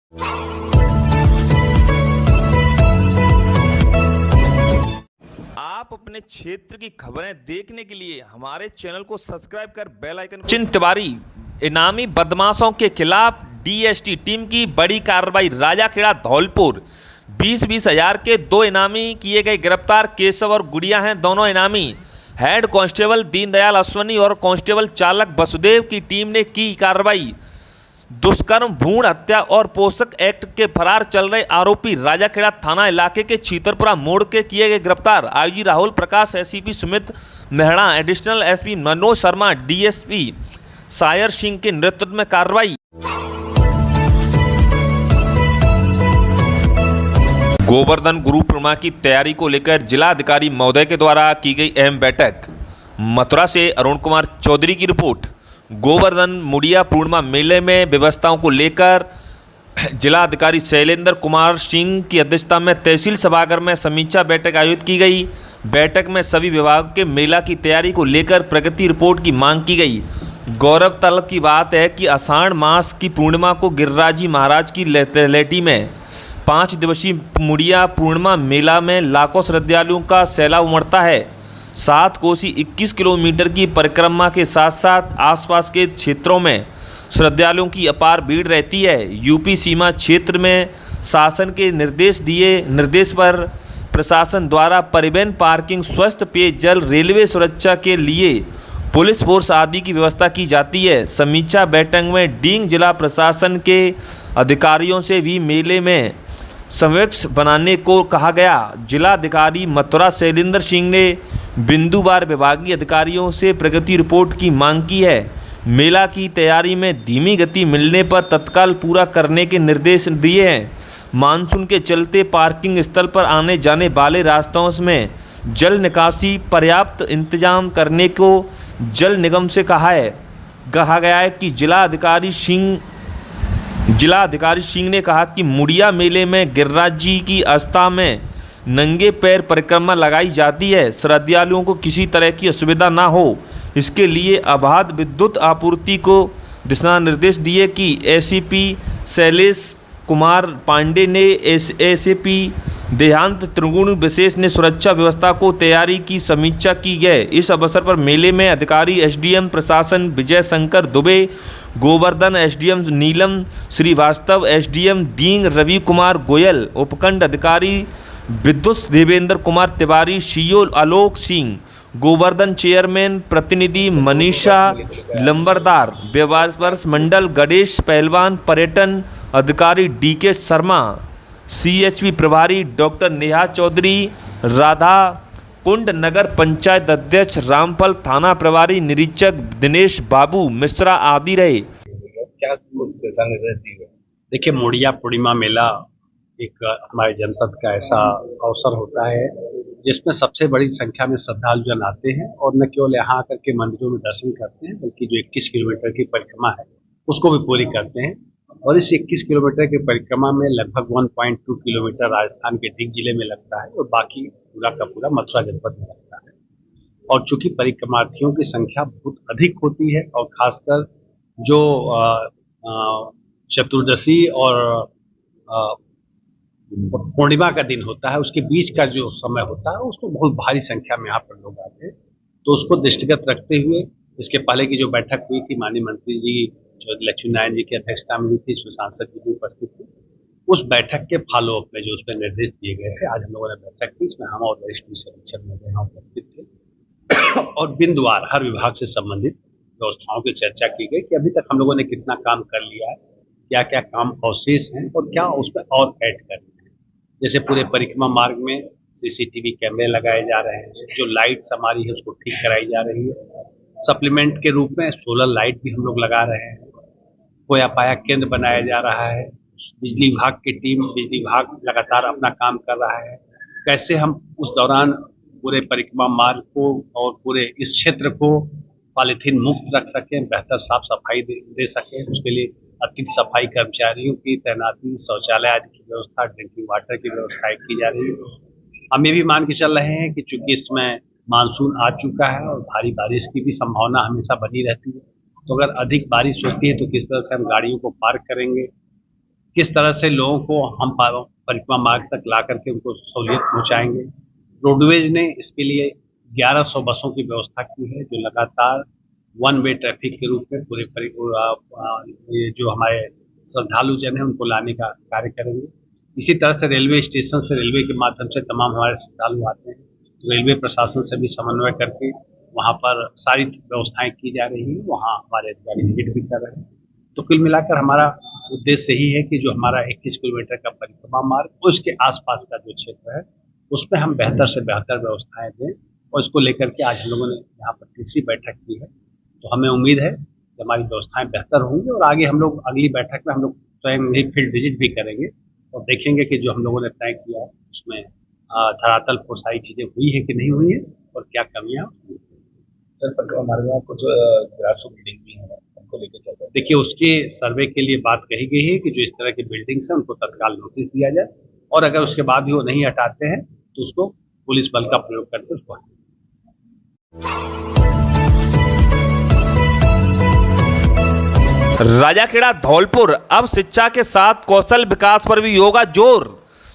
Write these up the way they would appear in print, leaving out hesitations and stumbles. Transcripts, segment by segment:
आप अपने क्षेत्र की खबरें देखने के लिए हमारे चैनल को सब्सक्राइब कर बेल आइकन चिंत तिवारी। इनामी बदमाशों के खिलाफ डीएसटी टीम की बड़ी कार्रवाई। राजाखेड़ा धौलपुर 20-20 हजार के 2 इनामी किए गए गिरफ्तार। केशव और गुड़िया हैं दोनों इनामी। हेड कांस्टेबल दीनदयाल अश्वनी और कांस्टेबल चालक वसुदेव की टीम ने की कार्रवाई। दुष्कर्म, भ्रूण हत्या और पोषक एक्ट के फरार चल रहे आरोपी राजाखेड़ा थाना इलाके के छीतरपुरा मोड़ के किए गए गिरफ्तार। IG Rahul Prakash, ACP Sumit Mehra, additional SP Manoj Sharma, DSP Sayar Singh के नेतृत्व में कार्रवाई। गोवर्धन गुरु पूर्णिमा की तैयारी को लेकर जिलाधिकारी महोदय के द्वारा की गई अहम बैठक। मथुरा से अरुण कुमार चौधरी की रिपोर्ट। गोवर्धन मुड़िया पूर्णिमा मेले में व्यवस्थाओं को लेकर जिलाधिकारी शैलेंद्र कुमार सिंह की अध्यक्षता में तहसील सभागार में समीक्षा बैठक आयोजित की गई। बैठक में सभी विभागों के मेला की तैयारी को लेकर प्रगति रिपोर्ट की मांग की गई। गौरव तलब की बात है कि आषाढ़ मास की पूर्णिमा को गिरिराजी महाराज की लेटी में 5 दिवसीय मुड़िया पूर्णिमा मेला में लाखों श्रद्धालुओं का सैलाब उमड़ता है। 7 कोसी 21 किलोमीटर की परिक्रमा के साथ साथ आसपास के क्षेत्रों में श्रद्धालुओं की अपार भीड़ रहती है। यूपी सीमा क्षेत्र में शासन के निर्देश पर प्रशासन द्वारा परिवहन, पार्किंग, स्वस्थ पेयजल, रेलवे सुरक्षा के लिए पुलिस फोर्स आदि की व्यवस्था की जाती है। समीक्षा बैठक में डींग जिला प्रशासन के अधिकारियों से भी मेले में समक्ष बनाने को कहा गया। जिलाधिकारी मथुरा शैलेंद्र सिंह ने बिंदुवार विभागीय अधिकारियों से प्रगति रिपोर्ट की मांग की है। मेला की तैयारी में धीमी गति मिलने पर तत्काल पूरा करने के निर्देश दिए हैं। मानसून के चलते पार्किंग स्थल पर आने जाने वाले रास्तों में जल निकासी पर्याप्त इंतजाम करने को जल निगम से कहा गया है कि जिलाधिकारी सिंह ने कहा कि मुड़िया मेले में गिरिराज जी की आस्था में नंगे पैर परिक्रमा लगाई जाती है। श्रद्धालुओं को किसी तरह की असुविधा ना हो, इसके लिए अबाध विद्युत आपूर्ति को दिशा निर्देश दिए कि एसीपी शैलेश कुमार पांडे ने एसीपी देहांत त्रिगुण विशेष ने सुरक्षा व्यवस्था को तैयारी की समीक्षा की गई। इस अवसर पर मेले में अधिकारी एसडीएम प्रशासन विजय शंकर दुबे, गोवर्धन एसडीएम नीलम श्रीवास्तव, एसडीएम डींग रवि कुमार गोयल, उपखंड अधिकारी विद्युत देवेंद्र कुमार तिवारी, सीओ आलोक सिंह, गोवर्धन चेयरमैन प्रतिनिधि मनीषा लंबरदार, व्यवहार मंडल गणेश पहलवान, पर्यटन अधिकारी डीके शर्मा, सीएचपी प्रभारी डॉक्टर नेहा चौधरी, राधा कुंड नगर पंचायत अध्यक्ष रामफल, थाना प्रभारी निरीक्षक दिनेश बाबू मिश्रा आदि रहे। क्या दिशा निर्देश दिए? देखिए, मुड़िया पूर्णिमा मेला एक हमारे जनपद का ऐसा अवसर होता है जिसमें सबसे बड़ी संख्या में श्रद्धालु जन आते हैं और न केवल यहाँ आकर के मंदिरों में दर्शन करते हैं बल्कि जो 21 किलोमीटर की परिक्रमा है उसको भी पूरी करते हैं। और इस 21 किलोमीटर की परिक्रमा में लगभग 1.2 किलोमीटर राजस्थान के डींग जिले में लगता है और बाकी पूरा का पूरा मथुरा जनपद में लगता है। और चूंकि परिक्रमार्थियों की संख्या बहुत अधिक होती है और खासकर जो चतुर्दशी और पूर्णिमा का दिन होता है उसके बीच का जो समय होता है उसमें बहुत भारी संख्या में यहाँ पर लोग आते हैं। तो उसको दृष्टिगत रखते हुए इसके पहले की जो बैठक हुई थी माननीय मंत्री जी चौधरी लक्ष्मी नारायण जी की अध्यक्षता में हुई थी, इसमें सांसद जी भी उपस्थित थे। उस बैठक के फॉलोअप में जो उसमें निर्देश दिए गए थे, आज हम लोगों ने बैठक की, इसमें हम और वरिष्ठ पुलिस अधीक्षक महोदय यहाँ उपस्थित थे और बिंदुवार हर विभाग से संबंधित व्यवस्थाओं की चर्चा की गई कि अभी तक हम लोगों ने कितना काम कर लिया है, क्या क्या काम अवशेष हैं और क्या उसमें और ऐड करना है। जैसे पूरे परिक्रमा मार्ग में सीसीटीवी कैमरे लगाए जा रहे हैं, जो लाइट्स हमारी है उसको ठीक कराई जा रही है। सप्लीमेंट के रूप में सोलर लाइट भी हम लोग लगा रहे हैं। खोया पाया केंद्र बनाया जा रहा है। बिजली विभाग की टीम, बिजली विभाग लगातार अपना काम कर रहा है। कैसे हम उस दौरान पूरे परिक्रमा मार्ग को और पूरे इस क्षेत्र को पॉलीथीन मुक्त रख सकें, बेहतर साफ सफाई दे सकें, उसके लिए अतिरिक्त सफाई कर्मचारियों की तैनाती, शौचालय आदि की व्यवस्था, ड्रिंकिंग वाटर की व्यवस्था की जा रही है। हम ये भी मान के चल रहे हैं कि चूंकि इसमें मानसून आ चुका है और भारी बारिश की भी संभावना हमेशा बनी रहती है, तो अगर अधिक बारिश होती है तो किस तरह से हम गाड़ियों को पार्क करेंगे, किस तरह से लोगों को हम परिक्रमा मार्ग तक ला करके उनको सहूलियत पहुंचाएंगे। रोडवेज ने इसके लिए 1100 बसों की व्यवस्था की है, जो लगातार वन वे ट्रैफिक के रूप में ये जो हमारे श्रद्धालु जन है उनको लाने का कार्य करेंगे। इसी तरह से रेलवे स्टेशन से रेलवे के माध्यम से तमाम हमारे श्रद्धालु आते हैं, तो रेलवे प्रशासन से भी समन्वय करके वहाँ पर सारी व्यवस्थाएं की जा रही है, वहाँ हमारे अधिकारी विजिट भी कर रहे हैं। तो कुल मिलाकर हमारा उद्देश्य यही है कि जो हमारा 21 किलोमीटर का परिक्रमा मार्ग उसके आसपास का जो क्षेत्र है उसमें हम बेहतर से बेहतर व्यवस्थाएं दें, और इसको लेकर के आज हम लोगों ने यहाँ पर तीसरी बैठक की है। तो हमें उम्मीद है कि हमारी व्यवस्थाएं बेहतर होंगी, और आगे हम लोग अगली बैठक में हम लोग स्वयं ही फील्ड विजिट भी करेंगे और देखेंगे कि जो हम लोगों ने तय किया है उसमें धरातल पर सारी चीजें हुई है कि नहीं हुई है और क्या कमियां हुई हैं। सर, परिक्रमा मार्ग में कुछ ग्रासो बिल्डिंग भी है, उनको लेकर क्या करें? देखिए, उसके सर्वे के लिए बात कही गई है कि जो इस तरह की बिल्डिंग्स हैं उनको तत्काल नोटिस दिया जाए, और अगर उसके बाद भी वो नहीं हटाते हैं तो उसको पुलिस बल का प्रयोग करके उसको हटाएं। राजाखेड़ा धौलपुर अब शिक्षा के साथ कौशल विकास पर भी होगा जोर।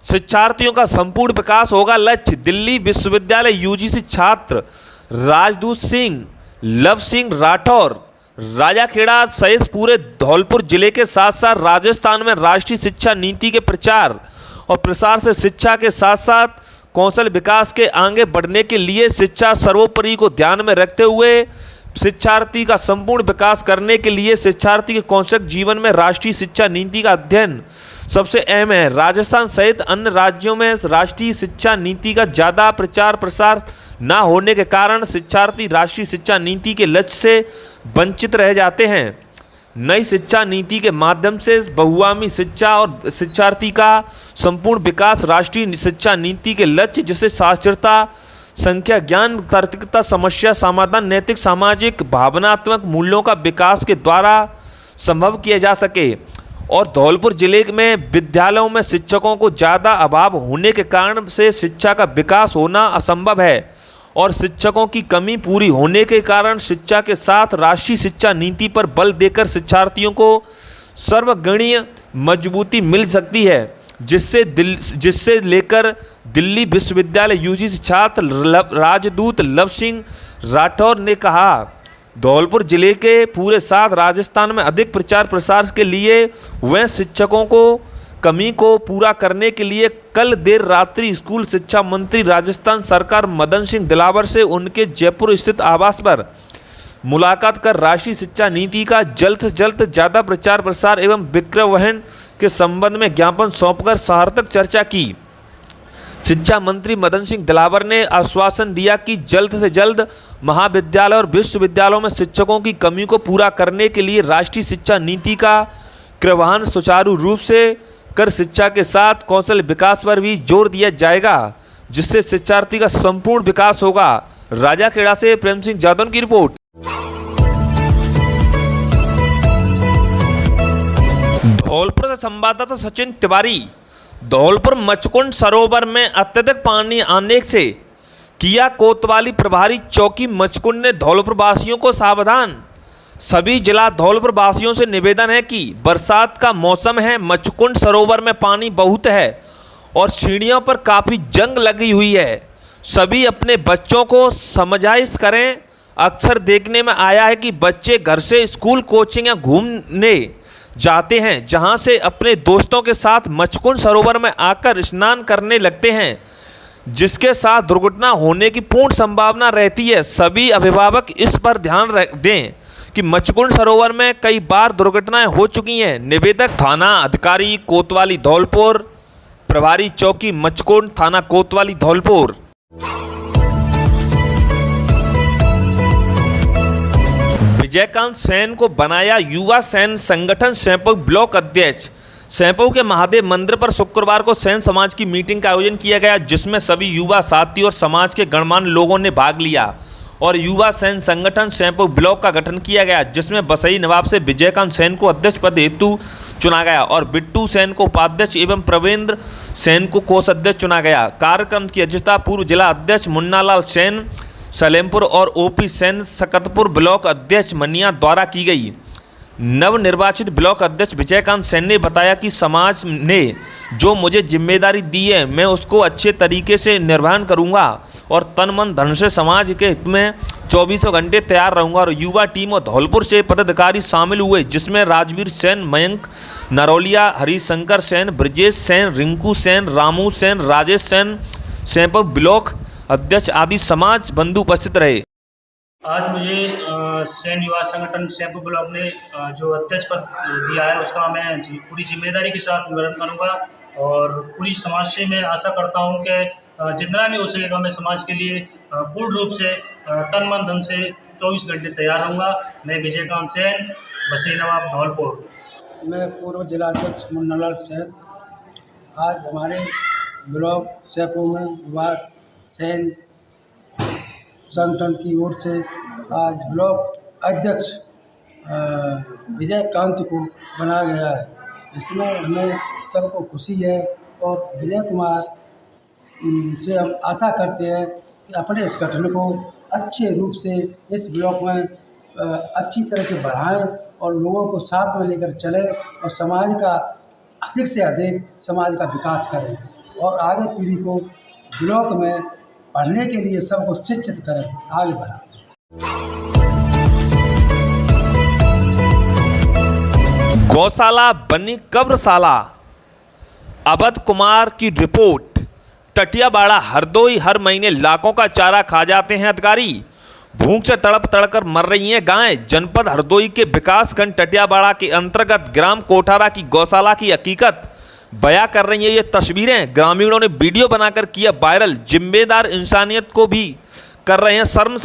शिक्षार्थियों का संपूर्ण विकास होगा लक्ष्य। दिल्ली विश्वविद्यालय यूजीसी छात्र राजदूत सिंह लव सिंह राठौर राजाखेड़ा सहित पूरे धौलपुर जिले के साथ साथ राजस्थान में राष्ट्रीय शिक्षा नीति के प्रचार और प्रसार से शिक्षा के साथ साथ कौशल विकास के आगे बढ़ने के लिए शिक्षा सर्वोपरि को ध्यान में रखते हुए शिक्षार्थी का संपूर्ण विकास करने के लिए शिक्षार्थी के कौशल जीवन में राष्ट्रीय शिक्षा नीति का अध्ययन सबसे अहम है। राजस्थान सहित अन्य राज्यों में राष्ट्रीय शिक्षा नीति का ज़्यादा प्रचार प्रसार न होने के कारण शिक्षार्थी राष्ट्रीय शिक्षा नीति के लक्ष्य से वंचित रह जाते हैं। नई शिक्षा नीति के माध्यम से बहुआयामी शिक्षा और शिक्षार्थी का संपूर्ण विकास राष्ट्रीय शिक्षा नीति के लक्ष्य जिसे साक्षरता संख्या ज्ञान तार्किकता समस्या समाधान नैतिक सामाजिक भावनात्मक मूल्यों का विकास के द्वारा संभव किया जा सके। और धौलपुर जिले में विद्यालयों में शिक्षकों को ज़्यादा अभाव होने के कारण से शिक्षा का विकास होना असंभव है, और शिक्षकों की कमी पूरी होने के कारण शिक्षा के साथ राष्ट्रीय शिक्षा नीति पर बल देकर शिक्षार्थियों को सर्वगणीय मजबूती मिल सकती है, जिससे लेकर दिल्ली विश्वविद्यालय यूजीसी छात्र राजदूत लव सिंह राठौर ने कहा। धौलपुर जिले के पूरे साथ राजस्थान में अधिक प्रचार प्रसार के लिए वह शिक्षकों को कमी को पूरा करने के लिए कल देर रात्रि स्कूल शिक्षा मंत्री राजस्थान सरकार मदन सिंह दिलावर से उनके जयपुर स्थित आवास पर मुलाकात कर राष्ट्रीय शिक्षा नीति का जल्द से जल्द ज़्यादा प्रचार प्रसार एवं विक्रयवहन के संबंध में ज्ञापन सौंपकर सार्थक चर्चा की। शिक्षा मंत्री मदन सिंह दिलावर ने आश्वासन दिया कि जल्द से जल्द महाविद्यालय और विश्वविद्यालयों में शिक्षकों की कमी को पूरा करने के लिए राष्ट्रीय शिक्षा नीति का क्रियान्वयन सुचारू रूप से कर शिक्षा के साथ कौशल विकास पर भी जोर दिया जाएगा, जिससे शिक्षार्थी का संपूर्ण विकास होगा। राजाखेड़ा से प्रेम सिंह जादव की रिपोर्ट। धौलपुर से संवाददाता सचिन तिवारी। धौलपुर मचकुंड सरोवर में अत्यधिक पानी आने से किया कोतवाली प्रभारी चौकी मचकुंड ने धौलपुर वासियों को सावधान। सभी जिला धौलपुर वासियों से निवेदन है कि बरसात का मौसम है, मचकुंड सरोवर में पानी बहुत है और सीढ़ियों पर काफ़ी जंग लगी हुई है। सभी अपने बच्चों को समझाइश करें। अक्सर देखने में आया है कि बच्चे घर से स्कूल कोचिंग या घूमने जाते हैं, जहां से अपने दोस्तों के साथ मचकुंड सरोवर में आकर स्नान करने लगते हैं, जिसके साथ दुर्घटना होने की पूर्ण संभावना रहती है। सभी अभिभावक इस पर ध्यान दें कि मचकुंड सरोवर में कई बार दुर्घटनाएं हो चुकी हैं। निवेदक थाना अधिकारी कोतवाली धौलपुर, प्रभारी चौकी मचकुंड थाना कोतवाली धौलपुर। विजयकांत सेन को बनाया युवा सेन संगठन सैंपऊ ब्लॉक अध्यक्ष। सैंपऊ के महादेव मंदिर पर शुक्रवार को सेन समाज की मीटिंग का आयोजन किया गया, जिसमें सभी युवा साथी और समाज के गणमान्य लोगों ने भाग लिया और युवा सेन संगठन सैंपऊ ब्लॉक का गठन किया गया, जिसमें बसई नवाब से विजयकांत सेन को अध्यक्ष पद हेतु चुना गया और बिट्टू सेन को उपाध्यक्ष एवं प्रवेंद्र सेन को कोषाध्यक्ष चुना गया। कार्यक्रम की अध्यक्षता पूर्व जिला अध्यक्ष मुन्नालाल सेन सलेमपुर और ओपी सेन सकतपुर ब्लॉक अध्यक्ष मनिया द्वारा की गई। नवनिर्वाचित ब्लॉक अध्यक्ष विजयकांत सेन ने बताया कि समाज ने जो मुझे जिम्मेदारी दी है मैं उसको अच्छे तरीके से निर्वहन करूंगा और तन मन धन से समाज के हित में 24 घंटे तैयार रहूंगा। और युवा टीम और धौलपुर से पदाधिकारी शामिल हुए, जिसमें राजवीर सेन, मयंक नरौलिया, हरिशंकर सेन, ब्रजेश सेन, रिंकू सेन, रामू सेन, राजेश सेन, सैंपल ब्लॉक अध्यक्ष आदि समाज बंधु उपस्थित रहे। आज मुझे सेन युवा संगठन सैंपल ब्लॉक ने जो अध्यक्ष पद दिया है उसका मैं पूरी जिम्मेदारी के साथ निर्वहन करूंगा और पूरी समाज से मैं आशा करता हूं कि जितना भी हो सकेगा मैं समाज के लिए पूर्ण रूप से तन मन धन से 24 घंटे तैयार रहूँगा। मैं विजयकांत सेन, बसी नवाब, धौलपुर। मैं पूर्व जिलाध्यक्ष मुन्नालाल सेन। आज हमारे ब्लॉक सैपुर में युवा सेन संगठन की ओर से आज ब्लॉक अध्यक्ष विजयकांत को बनाया गया है। इसमें हमें सबको खुशी है और विजय कुमार से हम आशा करते हैं कि अपने इस गठन को अच्छे रूप से इस ब्लॉक में अच्छी तरह से बढ़ाएं और लोगों को साथ में लेकर चलें और समाज का अधिक से अधिक समाज का विकास करें और आगे पीढ़ी को ब्लॉक में पढ़ने के लिए सबको शिक्षित करें, आगे बढ़ाएं। गौशाला बनी कब्रशाला। अवध कुमार की रिपोर्ट। टटियाबाड़ा हरदोई हर महीने लाखों का चारा खा जाते हैं अधिकारी। भूख से तड़प तड़कर मर रही हैं गायें। जनपद हरदोई के विकासखंड टटियाबाड़ा के अंतर्गत ग्राम कोठारा की गौशाला की हकीकत बयां कर रही है ये तस्वीरें। ग्रामीणों ने वीडियो बनाकर किया वायरल। जिम्मेदार इंसानियत को भी कर रहे हैं शर्म।